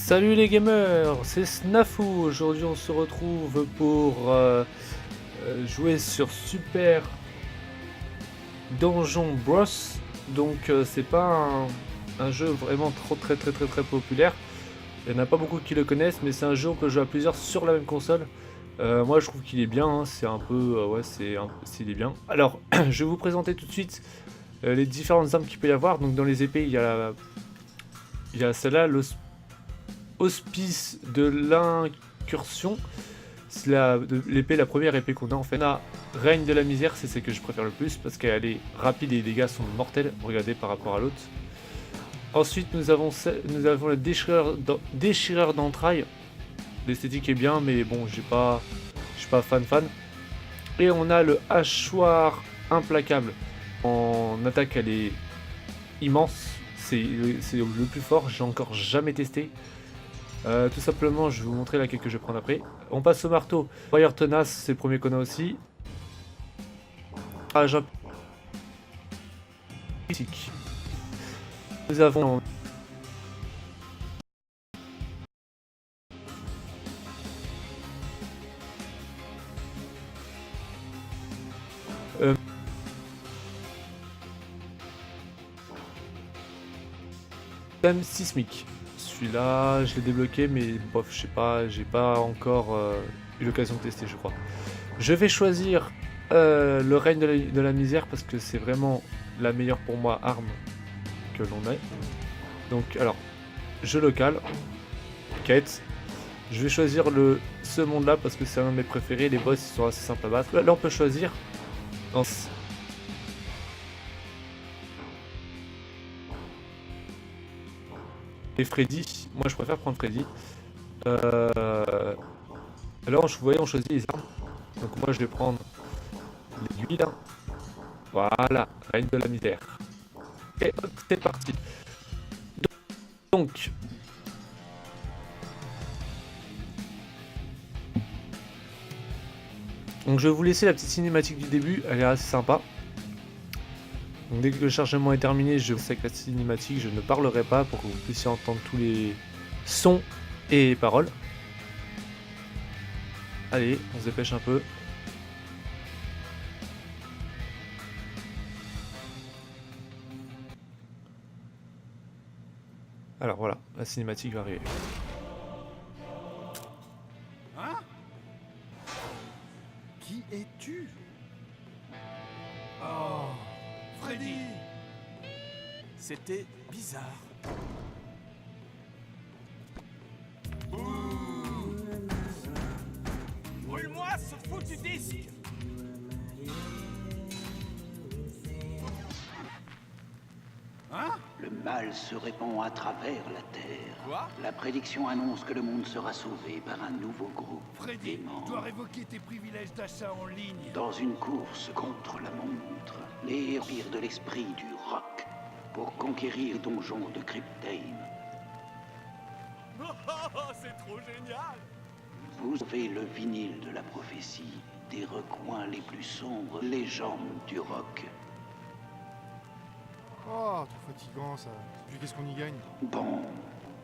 Salut les gamers, c'est Snafu. Aujourd'hui on se retrouve pour jouer sur Super Donjon Bros. Donc c'est pas un jeu vraiment très populaire. Il n'y en a pas beaucoup qui le connaissent, mais c'est un jeu où on peut jouer à plusieurs sur la même console. Moi je trouve qu'il est bien, hein, c'est un peu... il est bien. Alors je vais vous présenter tout de suite les différentes armes qu'il peut y avoir. Donc dans les épées il y a celle-là, Hospice de l'incursion. C'est l'épée, la première épée qu'on a en fait. On a Règne de la misère, c'est celle que je préfère le plus parce qu'elle est rapide et les dégâts sont mortels. Regardez par rapport à l'autre. Ensuite nous avons le déchireur d'entrailles. L'esthétique est bien mais bon je suis pas fan. Et on a le hachoir implacable. En attaque elle est immense. C'est le plus fort, j'ai encore jamais testé. Tout simplement, je vais vous montrer laquelle que je vais prendre après. On passe au marteau. Fire tenace, c'est le premier qu'on a aussi. Ah, nous avons même sismique. Celui-là, je l'ai débloqué, mais bof, je sais pas, j'ai pas encore eu l'occasion de tester, je crois. Je vais choisir le règne de la misère parce que c'est vraiment la meilleure pour moi arme que l'on ait. Donc, alors, jeu local, quête. Je vais choisir ce monde-là parce que c'est un de mes préférés. Les boss ils sont assez simples à battre. Là, on peut choisir. Et Freddy, moi je préfère prendre Freddy. Alors, vous voyez, on choisit les armes. Donc moi je vais prendre l'aiguille là. Voilà, règne de la misère. Et hop, c'est parti. Donc, je vais vous laisser la petite cinématique du début, elle est assez sympa. Donc dès que le chargement est terminé, je vous laisse avec la cinématique, je ne parlerai pas pour que vous puissiez entendre tous les sons et les paroles. Allez, on se dépêche un peu. Alors voilà, la cinématique va arriver. Hein? Qui es-tu? Oh, Freddy! C'était bizarre. Brûle-moi ce foutu disque! Hein? Le mal se répand à travers la Terre. Quoi? La prédiction annonce que le monde sera sauvé par un nouveau groupe Freddy, d'aimants. tu dois révoquer tes privilèges d'achat en ligne. Dans une course contre la montre, les héros de l'esprit du rock pour conquérir les donjons de Cryptame. Oh, c'est trop génial! Vous avez le vinyle de la prophétie, des recoins les plus sombres légendes du rock. Oh, trop fatigant ça. Puis qu'est-ce qu'on y gagne? Bon,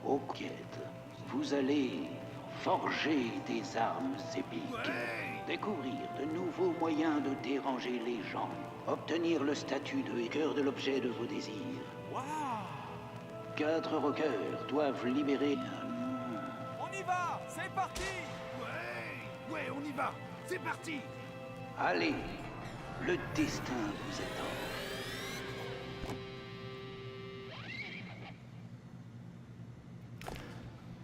aux quêtes, vous allez forger des armes épiques, Ouais! découvrir de nouveaux moyens de déranger les gens, obtenir le statut de cœur de l'objet de vos désirs. Waouh! 4 rockers doivent libérer... On y va! C'est parti! Ouais, on y va! C'est parti! Allez, le destin vous attend.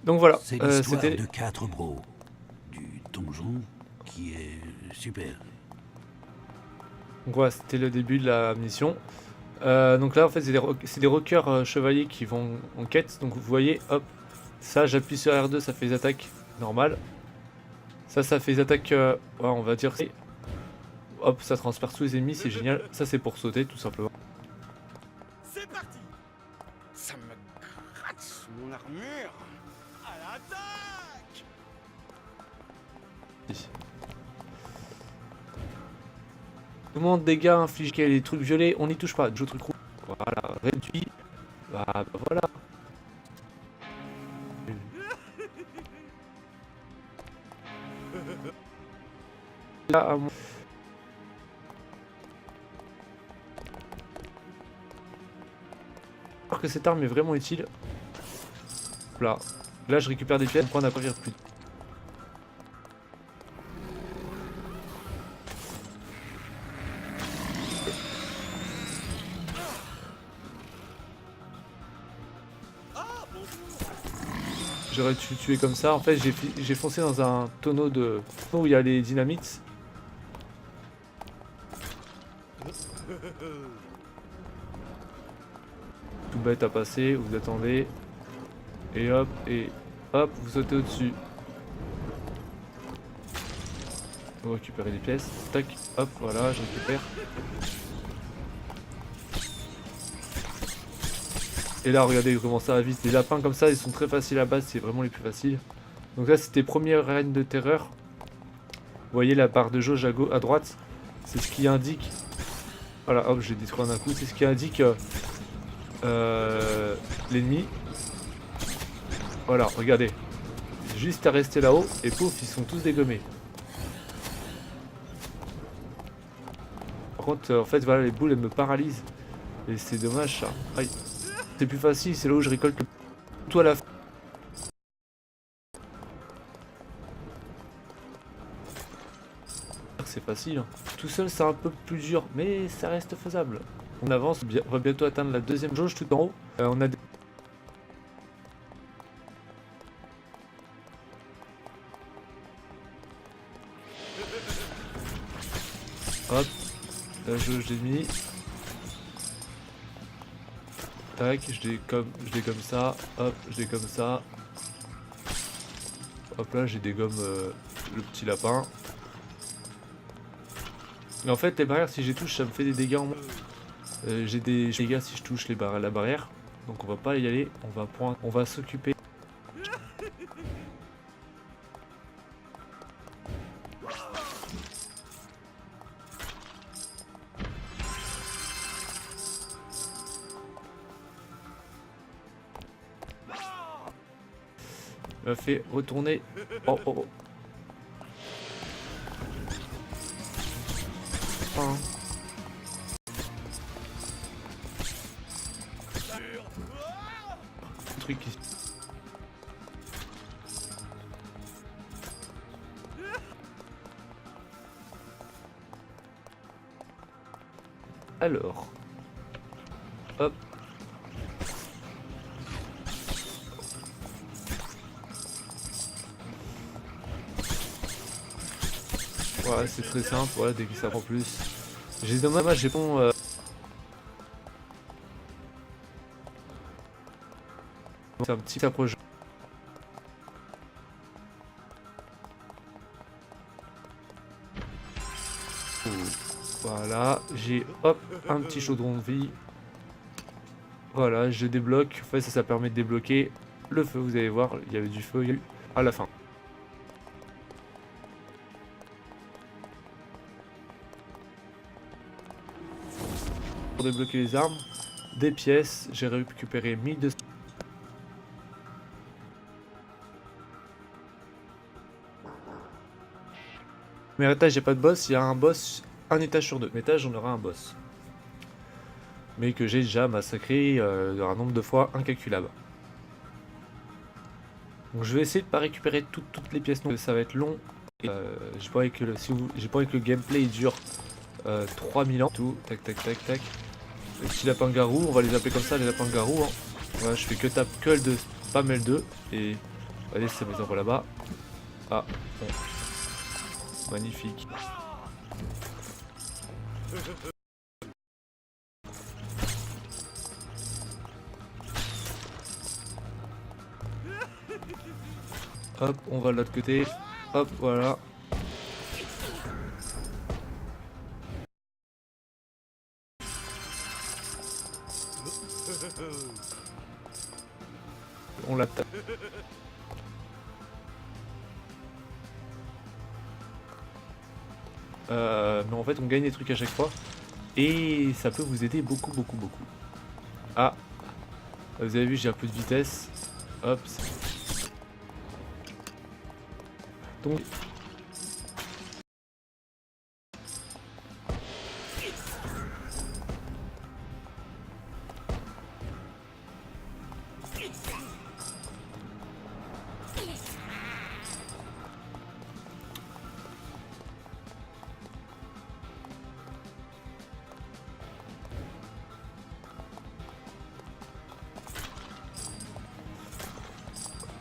Donc voilà, C'est l'histoire c'était... de 4 bros, du donjon qui est super. Donc voilà, c'était le début de la mission. Donc là en fait c'est des rockers chevaliers qui vont en quête. Donc vous voyez, hop, ça j'appuie sur R2, ça fait les attaques normales. Ça fait les attaques, ouais, on va dire, hop, ça transperce tous les ennemis, c'est génial. Ça c'est pour sauter tout simplement. C'est parti! Ça me gratte sous mon armure! À l'attaque! Augmente dégâts infligés, les trucs violets, on n'y touche pas. Joue truc rouge. Voilà, réduit. Bah voilà. Là, à mon... que cette arme est vraiment utile. Là, je récupère des pièces pour en acquérir plus. J'aurais dû tuer comme ça. En fait, j'ai foncé dans un tonneau de où il y a les dynamites. Tout bête à passer, vous attendez. Et hop, vous sautez au-dessus. Vous récupérez des pièces. Tac, hop, voilà, je récupère. Et là, regardez comment ça va vite. Les lapins comme ça, ils sont très faciles à battre, c'est vraiment les plus faciles. Donc là, c'était première reine de terreur. Vous voyez la barre de jauge à droite, c'est ce qui indique. Voilà, hop, j'ai détruit en un coup. C'est ce qui indique l'ennemi. Voilà, regardez. Juste à rester là-haut et pouf, ils sont tous dégommés. Par contre, en fait, voilà, les boules, elles me paralysent. Et c'est dommage ça. Aïe. C'est plus facile, c'est là où je récolte tout à la fin. C'est facile. Tout seul, c'est un peu plus dur, mais ça reste faisable. On avance, on va bientôt atteindre la deuxième jauge tout en haut. On a des... Hop, la jauge d'ennemis. Tac, je dégomme ça. Hop, je dégomme ça. Hop là, j'ai dégomme le petit lapin. Et en fait, les barrières, si je les touche, ça me fait des dégâts en moins. J'ai des dégâts si je touche la barrière. Donc on va pas y aller, on va s'occuper. m'a fait retourner. Oh oh oh. Un truc ici. Alors, hop. Voilà, c'est très simple, voilà, dès que ça prend plus. J'ai dommage, j'ai bon. C'est un petit approche. Voilà, j'ai hop un petit chaudron de vie. Voilà, je débloque. En fait, ça permet de débloquer le feu. Vous allez voir, il y avait du feu à la fin. Pour débloquer les armes, des pièces, j'ai récupéré 1200. Mais étage, j'ai pas de boss, il y a un boss, un étage sur deux. Étage, on aura un boss. Mais que j'ai déjà massacré un nombre de fois incalculable. Donc je vais essayer de pas récupérer toutes les pièces, donc ça va être long. J'ai pas envie que le gameplay dure 3000 ans. Tout, tac tac tac tac. Les petits lapins garous, on va les appeler comme ça, les lapins garous. Hein. Voilà, je fais que le de spam L2 et allez, ça mes envoie là-bas. Ah, bon. Magnifique. Hop, on va de l'autre côté. Hop, voilà. On la tape. Mais en fait on gagne des trucs à chaque fois et ça peut vous aider beaucoup. Ah, vous avez vu, j'ai un peu de vitesse. Hop. Donc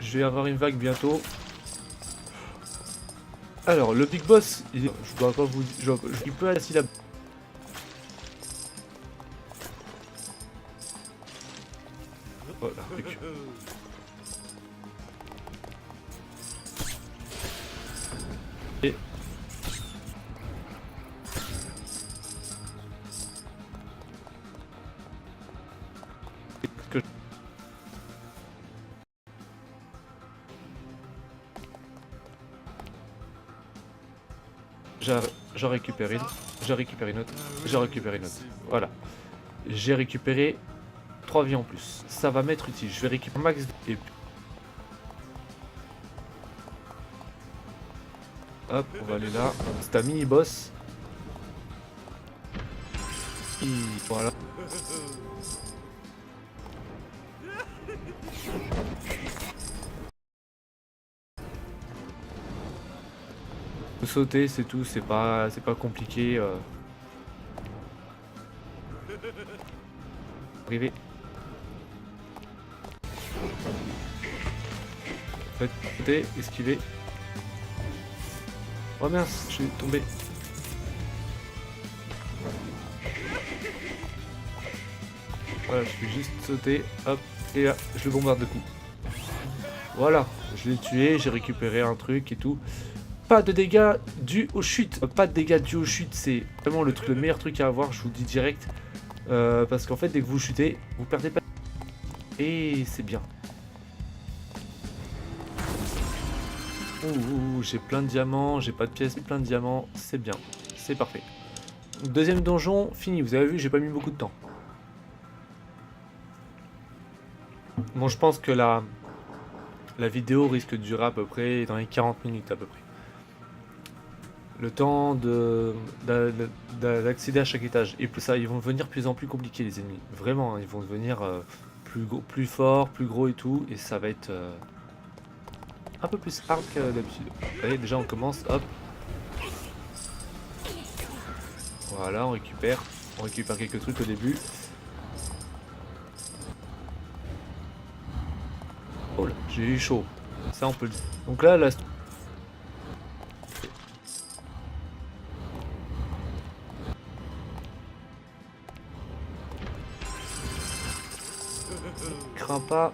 Je vais avoir une vague bientôt. Alors, le Big Boss, je dois pas vous dire, il peut aller à la syllabe. Voilà, et que j'en récupère une, j'ai récupéré une autre, j'ai récupéré une autre. Voilà. J'ai récupéré 3 vies en plus. Ça va m'être utile. Je vais récupérer max et hop, on va aller là. C'est un mini boss. Et voilà. Faut sauter, c'est tout, c'est pas compliqué. Arrivé. Faites sauter, esquiver. Oh mince, je suis tombé. Voilà, je suis juste sauté, hop, et là, je le bombarde de coups. Voilà, je l'ai tué, j'ai récupéré un truc et tout. Pas de dégâts dus aux chutes. Pas de dégâts dus aux chutes, c'est vraiment le meilleur truc à avoir, je vous le dis direct. Parce qu'en fait, dès que vous chutez, vous perdez pas. Et c'est bien. Ouh, j'ai plein de diamants, j'ai pas de pièces, plein de diamants, c'est bien, c'est parfait. Deuxième donjon, fini, vous avez vu, j'ai pas mis beaucoup de temps. Bon, je pense que la vidéo risque de durer à peu près dans les 40 minutes à peu près. Le temps d'accéder à chaque étage. Et plus ça, ils vont devenir de plus en plus compliqués les ennemis. Vraiment, hein, ils vont devenir plus forts, plus gros et tout. Et ça va être un peu plus hard que d'habitude. Vous voyez, déjà on commence, hop. Voilà, on récupère quelques trucs au début. Oh là, j'ai eu chaud. Ça on peut le dire. Donc là, crains pas.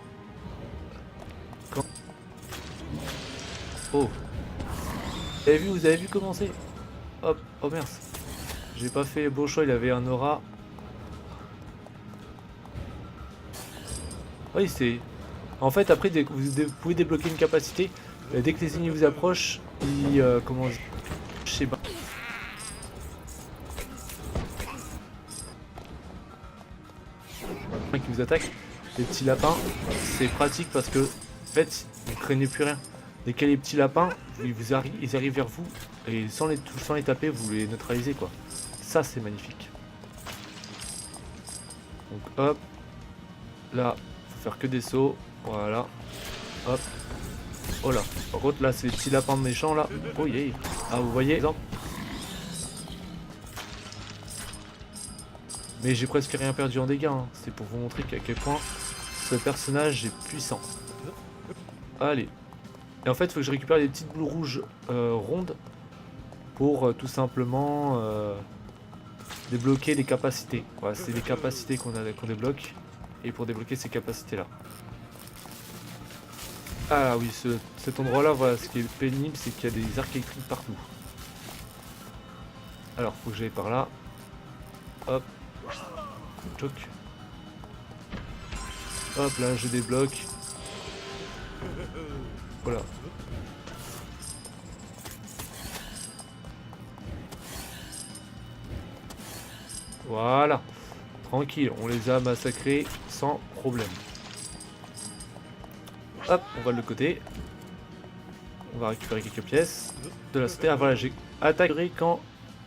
Oh. Vous avez vu comment c'est? Hop, oh merde. J'ai pas fait beau choix, il avait un aura. Oui, c'est... En fait, après, dès que vous pouvez débloquer une capacité, dès que les ennemis vous approchent, ils... comment... Je sais pas. Qui vous attaque, les petits lapins, c'est pratique parce que, en fait, vous craignez plus rien. Dès qu'il y a les petits lapins, ils arrivent vers vous et sans les taper, vous les neutralisez quoi. Ça c'est magnifique. Donc hop, là, faut faire que des sauts, voilà, hop, oh là. Par contre là, c'est les petits lapins méchants là. Oh yeah. Ah vous voyez, exemple. Mais j'ai presque rien perdu en dégâts. Hein. C'est pour vous montrer à quel point ce personnage est puissant. Allez. Et en fait, il faut que je récupère des petites boules rouges rondes pour tout simplement débloquer les capacités. Voilà, c'est les capacités qu'on débloque. Et pour débloquer ces capacités-là. Ah oui, cet endroit-là, voilà, ce qui est pénible, c'est qu'il y a des arcs électriques partout. Alors, faut que j'aille par là. Hop. Choc. Hop, là, je débloque. Voilà. Voilà. Tranquille, on les a massacrés sans problème. Hop, on va de l'autre côté. On va récupérer quelques pièces de la cité. Ah voilà, j'ai attaqué quand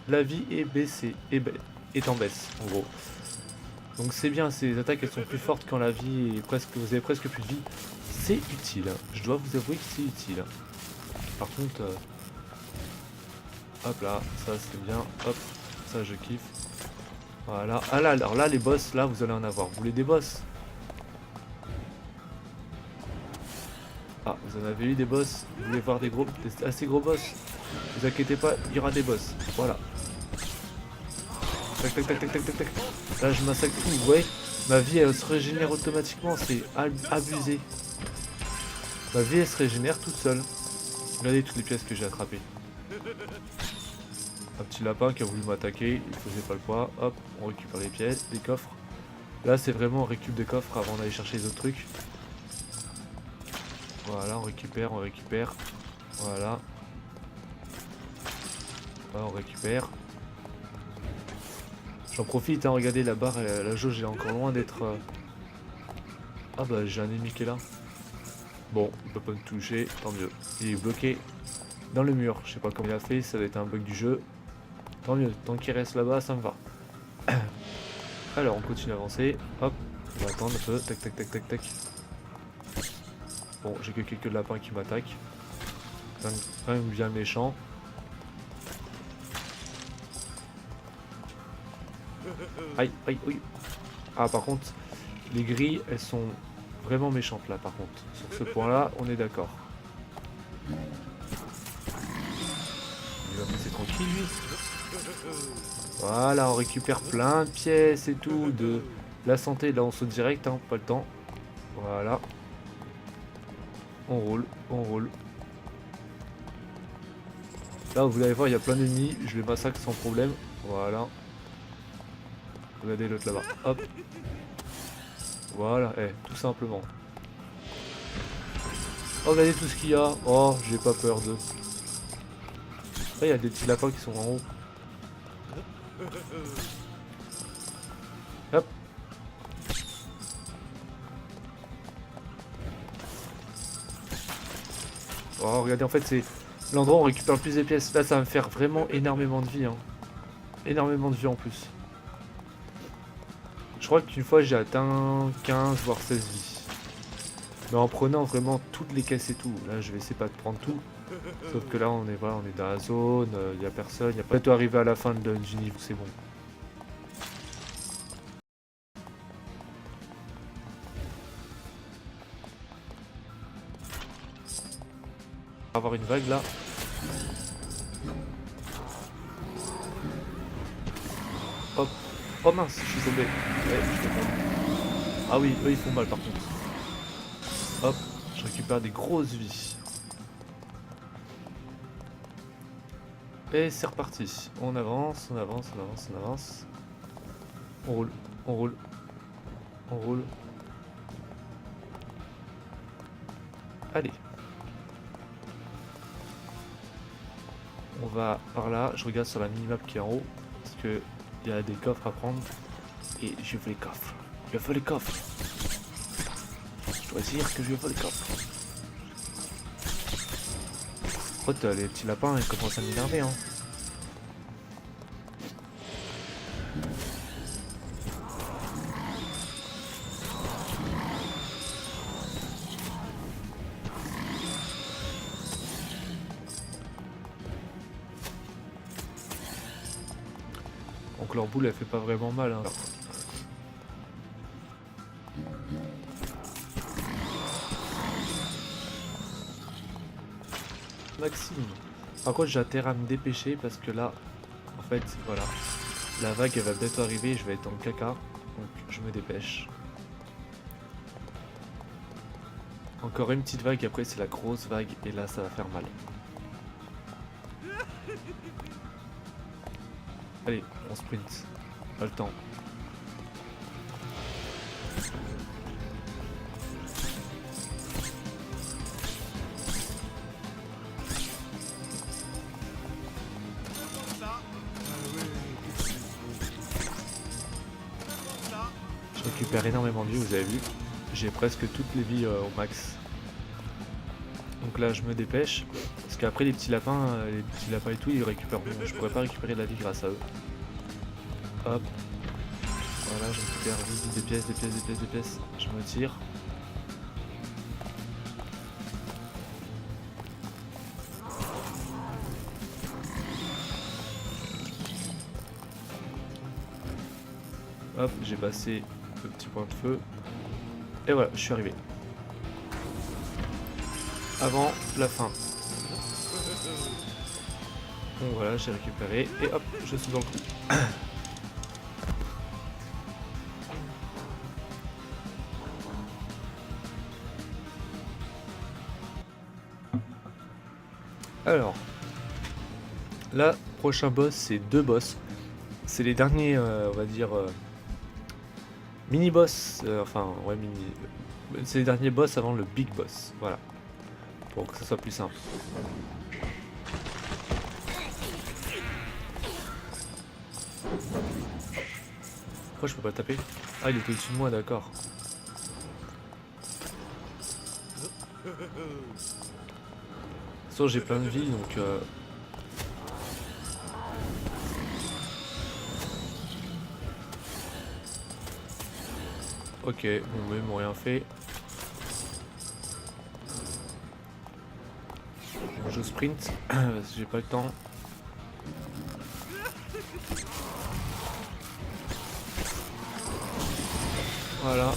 la vie est baissée, est en baisse, en gros. Donc c'est bien, ces attaques elles sont plus fortes quand la vie est presque. Vous avez presque plus de vie. C'est utile. Je dois vous avouer que c'est utile. Par contre. Hop là, ça c'est bien. Hop, ça je kiffe. Voilà. Ah là, alors là les boss, là vous allez en avoir. Vous voulez des boss? Ah, vous en avez eu des boss. Vous voulez voir des assez gros boss? Ne vous inquiétez pas, il y aura des boss. Voilà. Tac tac tac tac tac tac tac. Là je massacre tout, vous voyez. Ma vie elle se régénère automatiquement, c'est abusé. Ma vie elle se régénère toute seule. Regardez toutes les pièces que j'ai attrapées. Un petit lapin qui a voulu m'attaquer, il faisait pas le poids. Hop, on récupère les pièces, les coffres. Là c'est vraiment on récupère des coffres avant d'aller chercher les autres trucs. Voilà, on récupère, on récupère. Voilà. Voilà, on récupère. J'en profite, hein, regardez la barre, la jauge est encore loin d'être... Ah bah j'ai un ennemi qui est là. Bon, il peut pas me toucher, tant mieux. Il est bloqué dans le mur, je sais pas comment il a fait, ça va être un bug du jeu. Tant mieux, tant qu'il reste là-bas, ça me va. Alors on continue à avancer, hop, on va attendre un peu, tac tac tac tac tac. Bon, j'ai que quelques lapins qui m'attaquent. Quand même bien méchant. Aïe, aïe, oui. Ah, par contre, les grilles, elles sont vraiment méchantes là, par contre. Sur ce point-là, on est d'accord. Il va me laisser tranquille, lui. Voilà, on récupère plein de pièces et tout. De la santé, là, on saute direct, hein, pas le temps. Voilà. On roule, on roule. Là, vous allez voir, il y a plein d'ennemis. Je les massacre sans problème. Voilà. Regardez l'autre là-bas. Hop. Voilà, tout simplement. Oh, regardez tout ce qu'il y a. Oh, j'ai pas peur d'eux. Là, il y a des petits lapins qui sont en haut. Hop. Oh, regardez, en fait, c'est l'endroit où on récupère le plus de pièces. Là, ça va me faire vraiment énormément de vie. Hein. Énormément de vie en plus. Je crois qu'une fois, j'ai atteint 15 voire 16 vies. Mais en prenant vraiment toutes les caisses et tout. Là, je vais essayer pas de prendre tout. Sauf que là, on est dans la zone, il n'y a personne. Il n'y a pas tout arrivé à la fin du niveau, c'est bon. On va avoir une vague là. Hop. Oh mince, je suis tombé. Ouais, je suis tombé. Ah oui, eux ils font mal par contre. Hop, je récupère des grosses vies. Et c'est reparti. On avance, on avance, on avance, on avance. On roule, on roule. On roule. Allez. On va par là. Je regarde sur la minimap qui est en haut. Parce que il y a des coffres à prendre. Et je veux les coffres. Je veux les coffres. Je dois dire que je veux les coffres. En fait, les petits lapins, ils commencent à m'énerver, hein. Donc leur boule, elle fait pas vraiment mal, hein. Maxime. Par contre, j'ai intérêt à me dépêcher parce que là, en fait, voilà, la vague elle va bientôt arriver, je vais être dans le caca, donc je me dépêche. Encore une petite vague, après c'est la grosse vague et là ça va faire mal. Allez, on sprint, pas le temps. Je récupère énormément de vie, vous avez vu. J'ai presque toutes les vies au max. Donc là je me dépêche. Parce qu'après les petits lapins et tout, ils récupèrent. Je pourrais pas récupérer de la vie grâce à eux. Hop. Voilà, Voilà, je récupère vite des pièces, des pièces, des pièces, des pièces. Je me tire. Hop, j'ai passé le petit point de feu. Et voilà, je suis arrivé. Avant la fin. Donc voilà, j'ai récupéré. Et hop, je suis dans le coup. Alors, là, prochain boss, c'est 2 boss. C'est les derniers, on va dire, mini-boss. Enfin, ouais, mini. C'est les derniers boss avant le big boss. Voilà. Pour que ça soit plus simple. Pourquoi je peux pas le taper? Ah, il était au-dessus de moi, d'accord. De toute façon, j'ai plein de vie, donc... Ok, bon, mais ils m'ont rien fait. Bon, je sprint, parce que j'ai pas le temps. Voilà.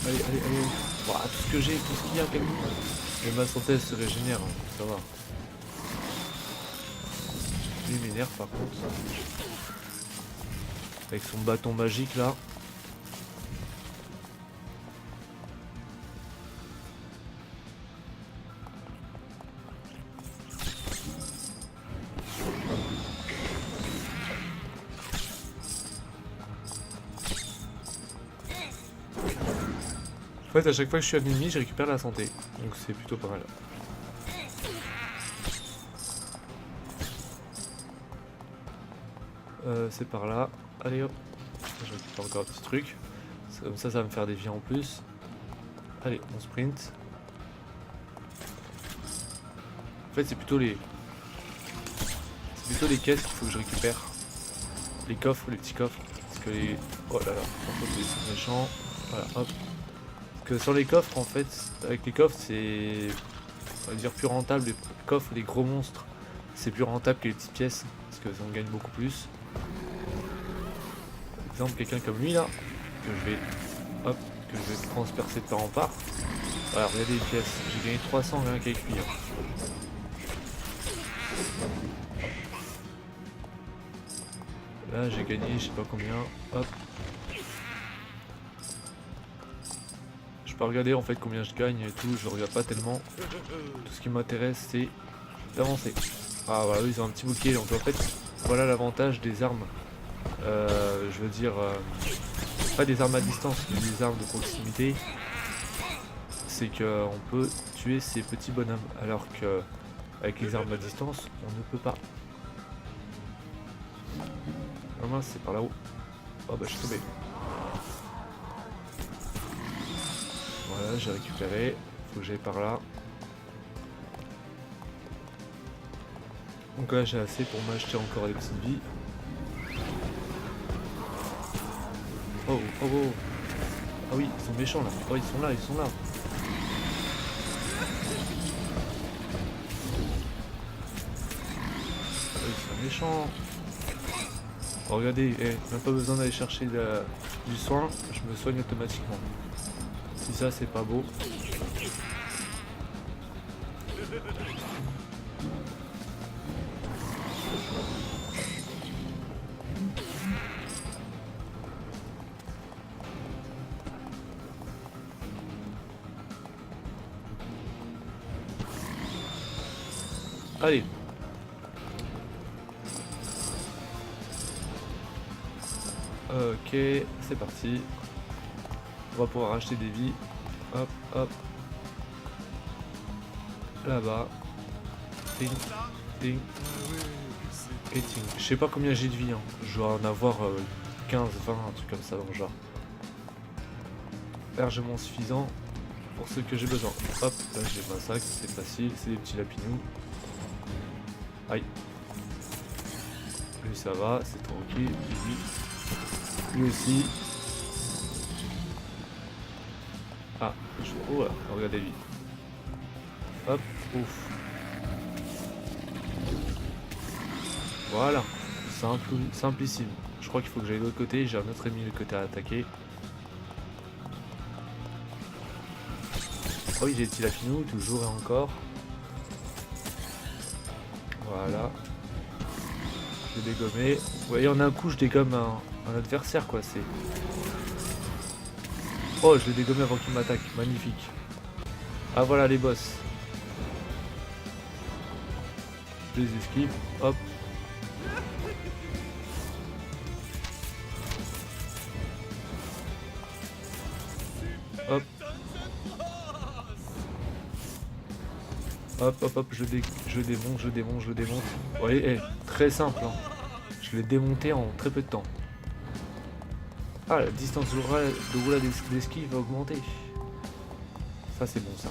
Allez, allez, allez. Ouah, tout ce que j'ai, tout ce qu'il y a, quand même. Et ma santé elle se régénère, hein, ça va. Lui m'énerve par contre. Avec son bâton magique là. En fait, à chaque fois que je suis à l'ennemi, je récupère la santé. Donc c'est plutôt pas mal. C'est par là. Allez hop. Je récupère encore un petit truc. Comme ça va me faire des vies en plus. Allez, on sprint. En fait, c'est plutôt les caisses qu'il faut que je récupère. Les coffres, les petits coffres. Parce que les... Oh là là, par contre, c'est méchant. Voilà, hop. Parce que sur les coffres, en fait, avec les coffres, c'est... On va dire plus rentable. Les coffres, les gros monstres, c'est plus rentable que les petites pièces. Parce que ça en gagne beaucoup plus. Par exemple, quelqu'un comme lui là, que je vais... Hop, que je vais transpercer de part en part. Voilà, regardez les pièces. J'ai gagné 300 rien qu'avec lui. Là j'ai gagné je sais pas combien, hop. Je peux regarder en fait combien je gagne et tout, je regarde pas tellement. Tout ce qui m'intéresse c'est d'avancer. Ah voilà, ils ont un petit bouquet, donc en fait voilà l'avantage des armes. Je veux dire, pas des armes à distance, mais des armes de proximité. C'est qu'on peut tuer ces petits bonhommes, alors que avec les armes à distance on ne peut pas. Ah mince, c'est par là-haut. Oh bah je suis tombé. Voilà, j'ai récupéré. Faut que j'aille par là. Donc là j'ai assez pour m'acheter encore des petites vies. Oh, oh, oh. Ah oui, ils sont méchants là. Oh, ils sont là, ils sont là. Oh, ils sont méchants. Oh, regardez, même pas besoin d'aller chercher du soin, je me soigne automatiquement. Si ça c'est pas beau. Allez. Ok, c'est parti. On va pouvoir acheter des vies. Hop, hop. Là-bas. Ting, ting. Et ting. Je sais pas combien j'ai de vie. Hein. Je dois en avoir 15, 20, un truc comme ça dans le genre. Largement suffisant pour ce que j'ai besoin. Hop, là j'ai pas ça, c'est facile. C'est des petits lapinous. Aïe. Lui ça va, c'est tranquille. Lui aussi. Oh là, regardez lui. Hop, ouf. Voilà, simplissime. Je crois qu'il faut que j'aille de l'autre côté, j'ai un autre ennemi de l'autre côté à attaquer. Oh oui, j'ai le Tilafinou, toujours et encore. Voilà. Je l'ai dégommé. Vous voyez, en un coup, je dégomme un adversaire, quoi. C'est. Oh, je l'ai dégommé avant qu'il m'attaque. Magnifique. Ah, voilà les boss. Je les esquive. Hop. Hop. Hop, hop, hop, je démonte. Vous voyez, très simple. Hein. Je l'ai démonté en très peu de temps. Ah, la distance de roulade d'esquive va augmenter. Ça, c'est bon, ça.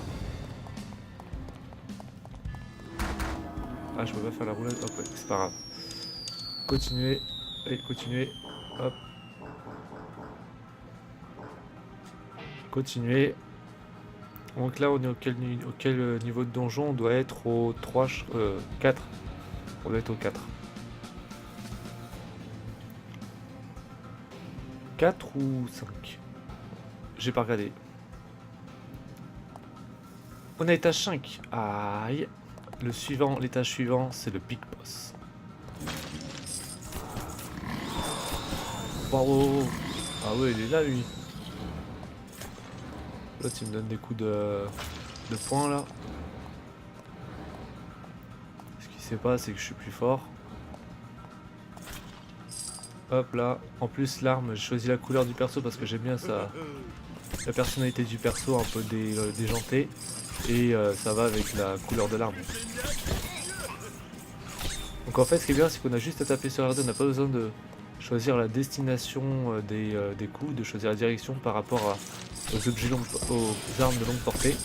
Ah, je peux pas faire la roulade. Hop, ouais, c'est pas grave. Continuez. Allez, continuez. Hop. Continuez. Donc là, on est auquel niveau de donjon? On doit être au 4. On doit être au 4. 4 ou 5? J'ai pas regardé. On est à l'étage 5. Aïe. L'étage suivant, c'est le Big Boss. Wow. Ah ouais, il est là, lui. L'autre, il me donne des coups de poing, là. Ce qui sait pas, c'est que je suis plus fort. Hop là. En plus, l'arme, j'ai choisi la couleur du perso parce que j'aime bien la personnalité du perso, un peu déjantée. Et ça va avec la couleur de l'arme. Donc en fait, ce qui est bien, c'est qu'on a juste à taper sur R2. On n'a pas besoin de choisir la destination des coups, de choisir la direction par rapport aux objets aux armes de longue portée.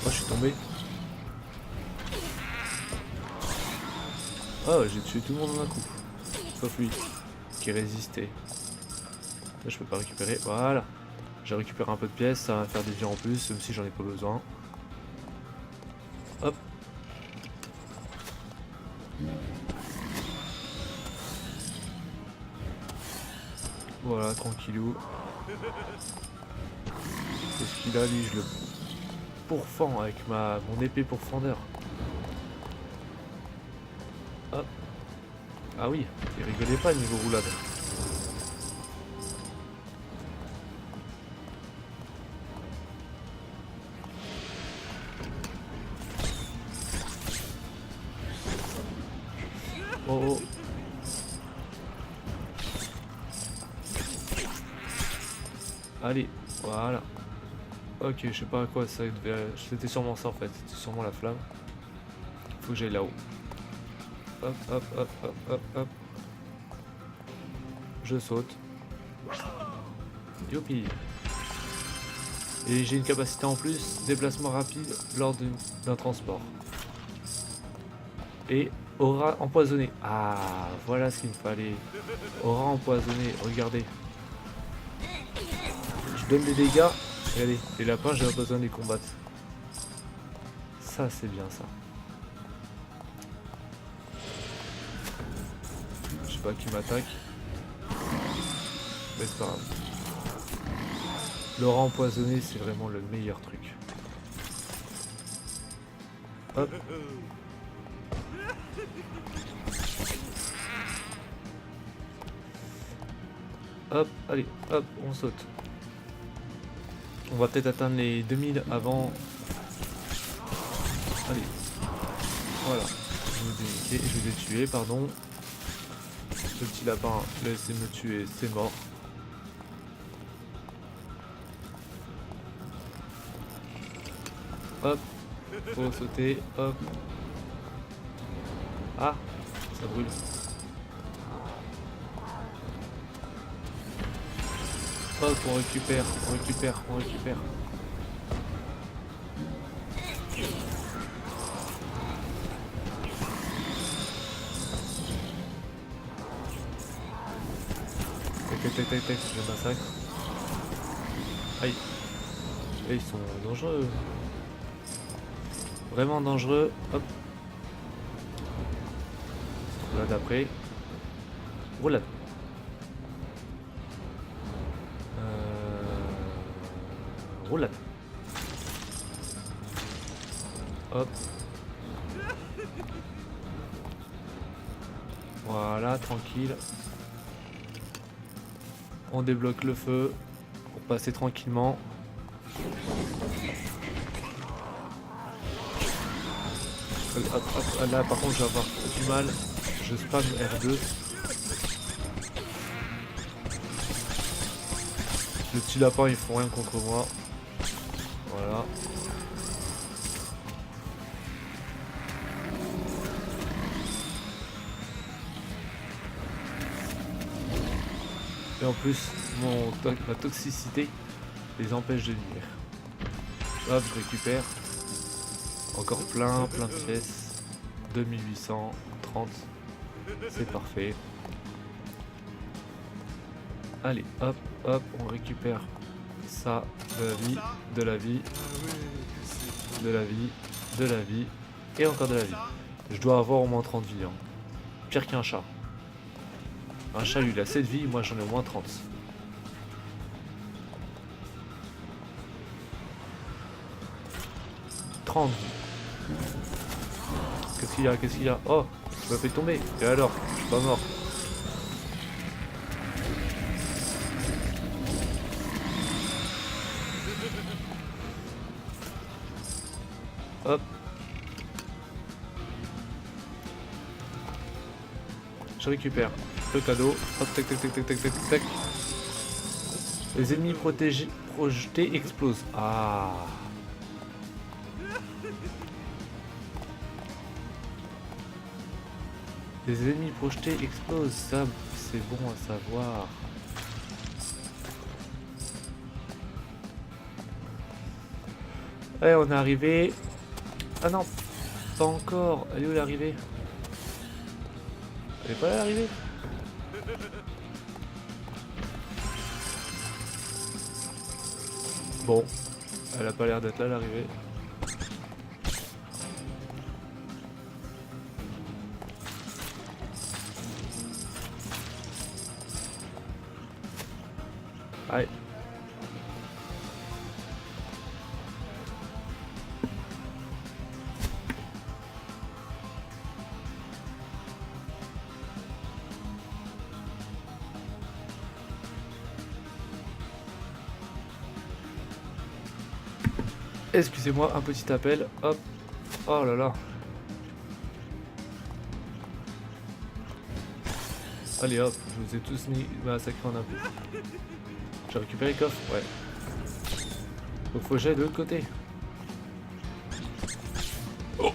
Oh, je suis tombé. Oh, j'ai tué tout le monde en un coup. Sauf lui, qui résistait. Là, je peux pas récupérer. Voilà. J'ai récupéré un peu de pièces, ça va faire des vies en plus, même si j'en ai pas besoin. Hop. Voilà, tranquillou. Qu'est-ce qu'il a, lui? Je le pourfends avec mon épée pourfendeur. Hop. Ah oui, il rigolait pas niveau roulade. Oh, oh. Allez, voilà. Ok, je sais pas à quoi ça devait. C'était sûrement ça en fait. C'était sûrement la flamme. Faut que j'aille là-haut. Hop, hop, hop, hop, hop, hop. Je saute. Youpi. Et j'ai une capacité en plus, déplacement rapide lors d'un transport. Et aura empoisonné. Ah, voilà ce qu'il me fallait. Aura empoisonné, regardez. Je donne des dégâts. Regardez, les lapins, j'ai pas besoin de les combattre. Ça, c'est bien ça. Je sais pas qui m'attaque. Mais c'est pas grave. L'aura empoisonné, c'est vraiment le meilleur truc. Hop. Hop, allez, hop, on saute. On va peut-être atteindre les 2000 avant. Allez. Voilà. Je vous ai tué, pardon. Ce petit lapin, laissez me tuer, c'est mort. Hop. Faut sauter, hop. Ah, ça brûle. Hop, on récupère. T'inquiète, tac, tac, tac, je massacre. Aïe. Et ils sont dangereux. Vraiment dangereux. Hop. Là d'après. Roulade. Roulade. Hop. Voilà, tranquille. On débloque le feu pour passer tranquillement. Hop, hop, là par contre je vais avoir du mal. Je spam R2. Le petit lapin ils font rien contre moi. Voilà. Et en plus, ma toxicité les empêche de nuire. Hop, je récupère. Encore plein de pièces. 2830. C'est parfait. Allez, hop, hop, on récupère ça. De la vie, de la vie, de la vie, de la vie. Et encore de la vie. Je dois avoir au moins 30 vies. Hein. Pire qu'un chat. Un chat lui il a 7 vies, moi j'en ai au moins 30. Qu'est-ce qu'il y a? Qu'est-ce qu'il y a? Oh, je me fais tomber. Et alors? Je suis pas mort. Hop. Je récupère le cadeau. Hop, tac, tac, tac, tac, tac, tac, tac. Les ennemis projetés explosent. Ah. Les ennemis projetés explosent. Ça, c'est bon à savoir. Allez, on est arrivé. Ah non, pas encore. Elle est où l'arrivée? Elle est pas là l'arrivée? Bon, elle a pas l'air d'être là l'arrivée. Allez. Excusez-moi, un petit appel. Hop. Oh là là. Allez hop, je vous ai tous mis massacré en un coup. J'ai récupéré le coffre, ouais. Donc faut que j'aille de l'autre côté. Oh,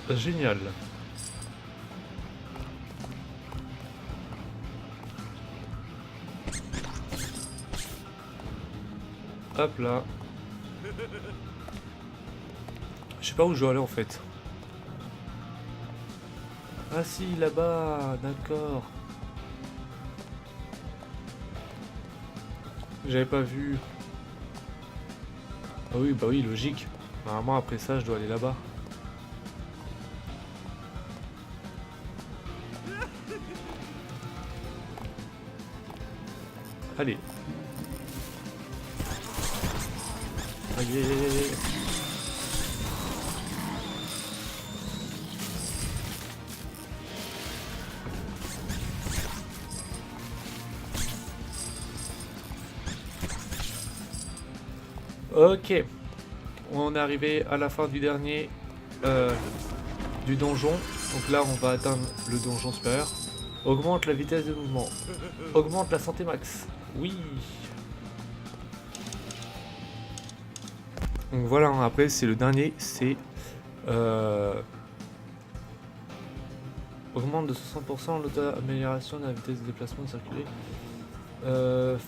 génial. Hop là. Je sais pas où je dois aller en fait. Ah si, là-bas, d'accord. J'avais pas vu. Ah oui, bah oui, logique. Normalement, après ça, je dois aller là-bas. Allez. Aïe, aïe, aïe, aïe. Ok, on est arrivé à la fin du dernier du donjon. Donc là on va atteindre le donjon supérieur. Augmente la vitesse de mouvement. Augmente la santé max. Oui. Donc voilà, hein, après c'est le dernier, c'est augmente de 60% l'auto-amélioration de la vitesse de déplacement de circuler.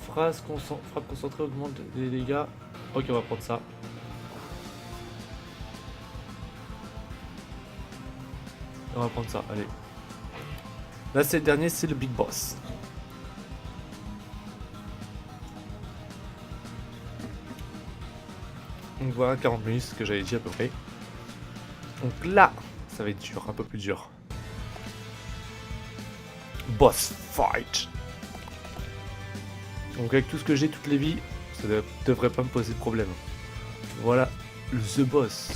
Frappe concentrée augmente les dégâts. Ok, on va prendre ça. On va prendre ça, allez. Là c'est le dernier, c'est le big boss. Donc voilà, 40 minutes, ce que j'avais dit à peu près. Donc là, ça va être dur, un peu plus dur. Boss fight. Donc avec tout ce que j'ai, toutes les vies, ça devrait pas me poser de problème. Voilà, The Boss.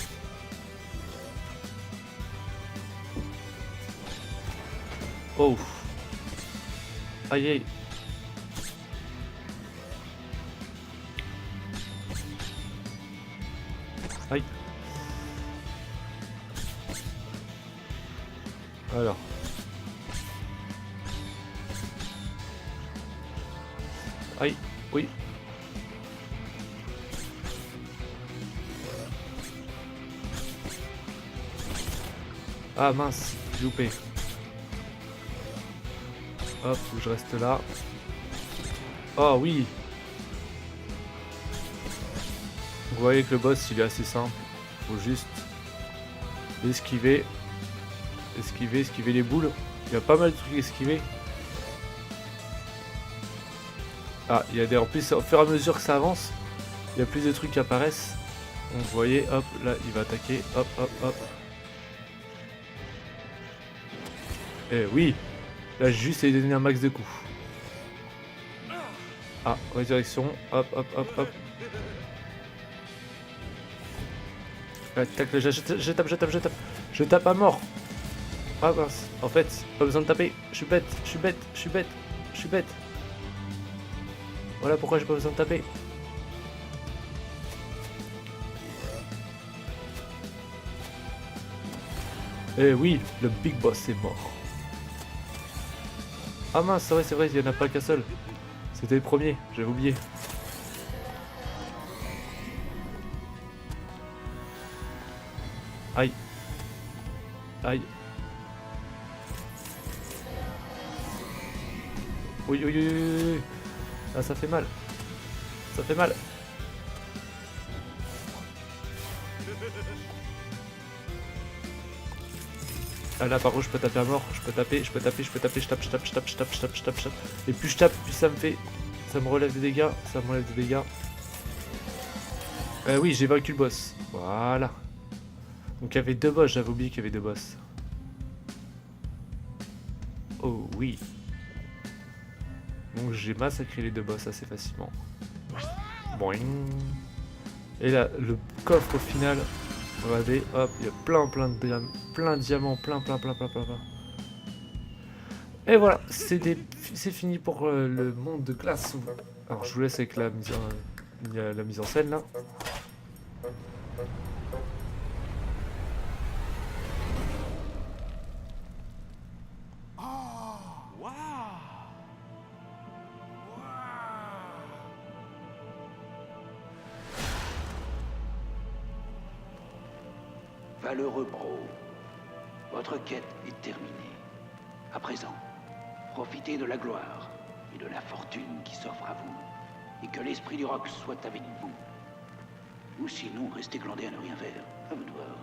Oh. Aïe aïe. Aïe. Alors. Aïe, oui. Ah mince, j'ai loupé. Hop, je reste là. Oh oui. Vous voyez que le boss il est assez simple. Faut juste esquiver. Esquiver les boules. Il y a pas mal de trucs à esquiver. Ah, il y a des... En plus, au fur et à mesure que ça avance, il y a plus de trucs qui apparaissent. Donc vous voyez, hop, là il va attaquer. Hop, hop, hop. Eh oui. Là j'ai juste donné un max de coups. Ah, résurrection. Hop, hop, hop, hop. Tac, je tape à mort. Ah mince, en fait, pas besoin de taper. Je suis bête. Voilà pourquoi j'ai pas besoin de taper. Eh oui, le big boss est mort. Ah mince, c'est vrai, il y en a pas qu'un seul. C'était le premier, j'avais oublié. Aïe. Aïe. Oui. Ah, ça fait mal. Ça fait mal. Ah là par contre je peux taper à mort, je tape. Et plus je tape, plus ça me relève des dégâts, oui, j'ai vaincu le boss. Voilà. Donc il y avait 2 boss, j'avais oublié qu'il y avait 2 boss. Oh oui. Donc j'ai massacré les 2 boss assez facilement. Boing. Et là, le coffre au final, regardez, hop, il y a plein de diamants, plein. Et voilà, c'est fini pour le monde de glace. Alors je vous laisse avec la mise en scène là. Valeureux Bro, votre quête est terminée. À présent, profitez de la gloire et de la fortune qui s'offre à vous, et que l'esprit du roc soit avec vous. Ou sinon, restez glandés à ne rien faire. À vous de voir.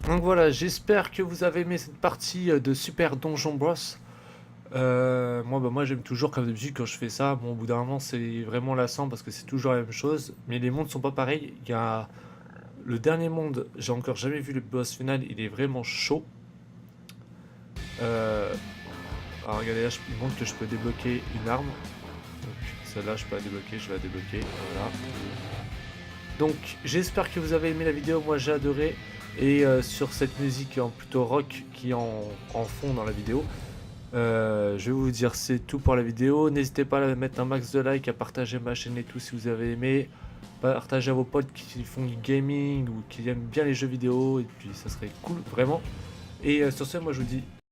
Donc voilà, j'espère que vous avez aimé cette partie de Super Donjon Bros. Moi j'aime toujours, comme d'habitude quand je fais ça, bon au bout d'un moment c'est vraiment lassant parce que c'est toujours la même chose, mais les mondes sont pas pareils. Il y a le dernier monde, j'ai encore jamais vu le boss final, il est vraiment chaud. Alors regardez là, il montre que je peux débloquer une arme. Donc celle-là je peux la débloquer, je vais la débloquer, voilà. Donc j'espère que vous avez aimé la vidéo, moi j'ai adoré. Et sur cette musique en plutôt rock qui est en fond dans la vidéo, je vais vous dire c'est tout pour la vidéo. N'hésitez pas à mettre un max de like, à partager ma chaîne et tout si vous avez aimé. Partagez à vos potes qui font du gaming ou qui aiment bien les jeux vidéo, et puis ça serait cool vraiment. Et sur ce, moi je vous dis